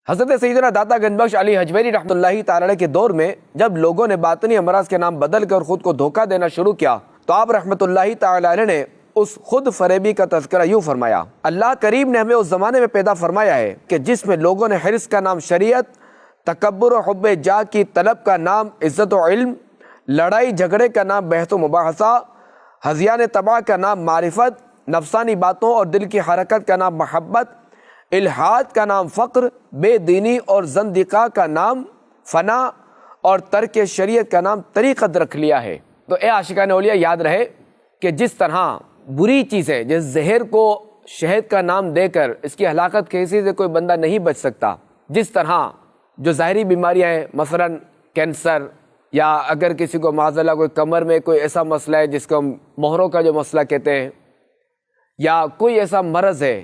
حضرت سیدنا داتا گنج بخش علی حجویری رحمۃ اللہ تعالی علیہ کے دور میں جب لوگوں نے باطنی امراض کے نام بدل کر خود کو دھوکہ دینا شروع کیا تو آپ رحمۃ اللہ تعالی علیہ نے اس خود فریبی کا تذکرہ یوں فرمایا: اللہ کریم نے ہمیں اس زمانے میں پیدا فرمایا ہے کہ جس میں لوگوں نے حرص کا نام شریعت، تکبر و حب جاہ کی طلب کا نام عزت و علم، لڑائی جھگڑے کا نام بحث و مباحثہ، ہذیان طبع کا نام معرفت، نفسانی باتوں اور دل کی حرکت کا نام محبت، الحاد کا نام فقر، بے دینی اور زندقہ کا نام فنا اور ترک شریعت کا نام طریقت رکھ لیا ہے۔ تو اے عاشقان اولیاء، یاد رہے کہ جس طرح بری چیز ہے، جس زہر کو شہد کا نام دے کر اس کی ہلاکت کسی سے کوئی بندہ نہیں بچ سکتا، جس طرح جو ظاہری بیماریاں ہیں، مثلا کینسر، یا اگر کسی کو معاذ اللہ کوئی کمر میں کوئی ایسا مسئلہ ہے جس کو ہم مہروں کا جو مسئلہ کہتے ہیں، یا کوئی ایسا مرض ہے،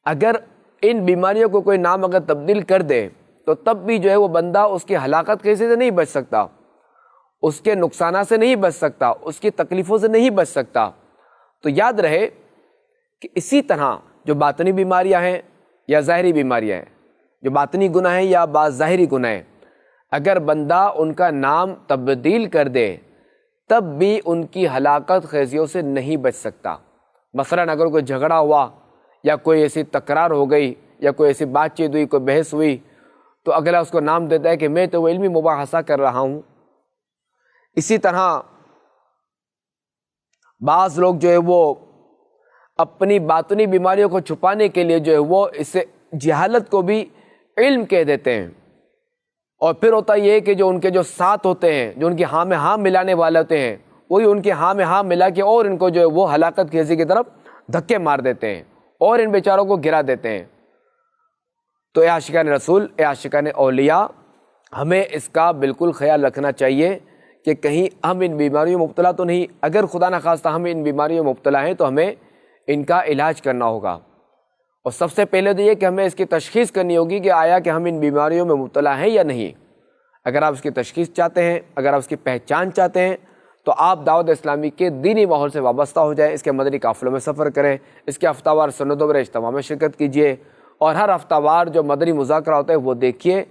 اگر ان بیماریوں کو کوئی نام اگر تبدیل کر دے تو تب بھی جو ہے وہ بندہ اس کی ہلاکت کسی سے نہیں بچ سکتا، اس کے نقصانات سے نہیں بچ سکتا، اس کی تکلیفوں سے نہیں بچ سکتا۔ تو یاد رہے کہ اسی طرح جو باطنی بیماریاں ہیں یا ظاہری بیماریاں ہیں، جو باطنی گناہ ہیں یا بعض ظاہری گناہ ہیں، اگر بندہ ان کا نام تبدیل کر دے تب بھی ان کی ہلاکت خیزیوں سے نہیں بچ سکتا۔ مثلا اگر کوئی جھگڑا ہوا یا کوئی ایسی تکرار ہو گئی یا کوئی ایسی بات چیت ہوئی، کوئی بحث ہوئی، تو اگلا اس کو نام دیتا ہے کہ میں تو وہ علمی مباحثہ کر رہا ہوں۔ اسی طرح بعض لوگ جو ہے وہ اپنی باطنی بیماریوں کو چھپانے کے لیے جو ہے وہ اس سے جہالت کو بھی علم کہہ دیتے ہیں، اور پھر ہوتا یہ کہ جو ان کے جو ساتھ ہوتے ہیں، جو ان کی ہاں میں ہاں ملانے والے ہوتے ہیں، وہی ان کے ہاں میں ہاں ملا کے اور ان کو جو ہے وہ ہلاکت کی کی طرف دھکے مار دیتے ہیں اور ان بیچاروں کو گرا دیتے ہیں۔ تو اے عاشقان رسول، اے عاشقان اولیاء، ہمیں اس کا بالکل خیال رکھنا چاہیے کہ کہیں ہم ان بیماریوں میں مبتلا تو نہیں۔ اگر خدا نخواستہ ہم ان بیماریوں میں مبتلا ہیں تو ہمیں ان کا علاج کرنا ہوگا، اور سب سے پہلے تو یہ کہ ہمیں اس کی تشخیص کرنی ہوگی کہ آیا کہ ہم ان بیماریوں میں مبتلا ہیں یا نہیں۔ اگر آپ اس کی تشخیص چاہتے ہیں، اگر آپ اس کی پہچان چاہتے ہیں، تو آپ دعوت اسلامی کے دینی ماحول سے وابستہ ہو جائیں، اس کے مدنی قافلوں میں سفر کریں، اس کے ہفتہ وار سنت و برے اجتماع میں شرکت کیجیے، اور ہر ہفتہ وار جو مدنی مذاکرہ ہوتا ہے وہ دیکھیے۔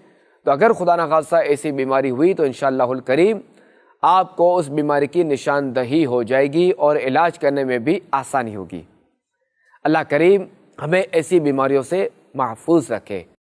تو اگر خدا نخواستہ ایسی بیماری ہوئی تو انشاءاللہ الکریم آپ کو اس بیماری کی نشاندہی ہو جائے گی اور علاج کرنے میں بھی آسانی ہوگی۔ اللہ کریم ہمیں ایسی بیماریوں سے محفوظ رکھے۔